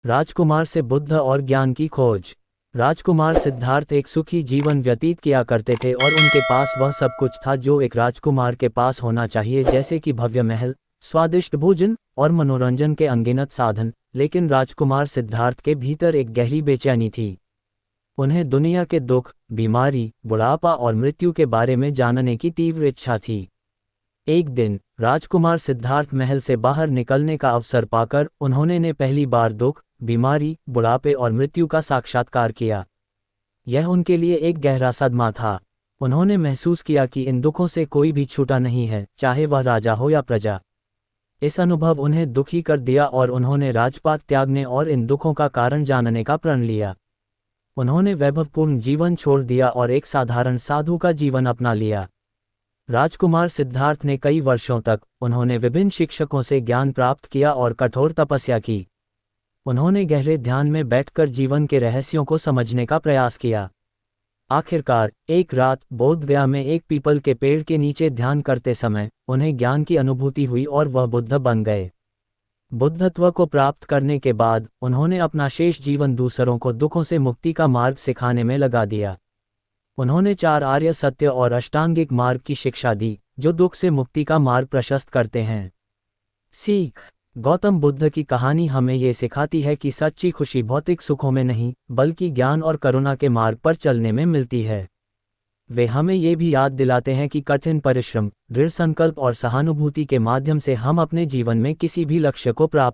राजकुमार से बुद्ध और ज्ञान की खोज। राजकुमार सिद्धार्थ एक सुखी जीवन व्यतीत किया करते थे और उनके पास वह सब कुछ था जो एक राजकुमार के पास होना चाहिए, जैसे कि भव्य महल, स्वादिष्ट भोजन और मनोरंजन के अनगिनत साधन। लेकिन राजकुमार सिद्धार्थ के भीतर एक गहरी बेचैनी थी। उन्हें दुनिया के दुख, बीमारी, बुढ़ापा और मृत्यु के बारे में जानने की तीव्र इच्छा थी। एक दिन राजकुमार सिद्धार्थ महल से बाहर निकलने का अवसर पाकर उन्होंने ने पहली बार दुख, बीमारी, बुढ़ापे और मृत्यु का साक्षात्कार किया। यह उनके लिए एक गहरा सदमा था। उन्होंने महसूस किया कि इन दुखों से कोई भी छूटा नहीं है, चाहे वह राजा हो या प्रजा। इस अनुभव उन्हें दुखी कर दिया और उन्होंने राजपाट त्यागने और इन दुखों का कारण जानने का प्रण लिया। उन्होंने वैभवपूर्ण जीवन छोड़ दिया और एक साधारण साधु का जीवन अपना लिया। राजकुमार सिद्धार्थ ने कई वर्षों तक उन्होंने विभिन्न शिक्षकों से ज्ञान प्राप्त किया और कठोर तपस्या की। उन्होंने गहरे ध्यान में बैठकर जीवन के रहस्यों को समझने का प्रयास किया। आखिरकार एक रात बोधगया में एक पीपल के पेड़ के नीचे ध्यान करते समय उन्हें ज्ञान की अनुभूति हुई और वह बुद्ध बन गए। बुद्धत्व को प्राप्त करने के बाद उन्होंने अपना शेष जीवन दूसरों को दुखों से मुक्ति का मार्ग सिखाने में लगा दिया। उन्होंने 4 आर्य सत्य और अष्टांगिक मार्ग की शिक्षा दी, जो दुख से मुक्ति का मार्ग प्रशस्त करते हैं। सीख। गौतम बुद्ध की कहानी हमें ये सिखाती है कि सच्ची खुशी भौतिक सुखों में नहीं, बल्कि ज्ञान और करुणा के मार्ग पर चलने में मिलती है। वे हमें ये भी याद दिलाते हैं कि कठिन परिश्रम, दृढ़ संकल्प और सहानुभूति के माध्यम से हम अपने जीवन में किसी भी लक्ष्य को प्राप्त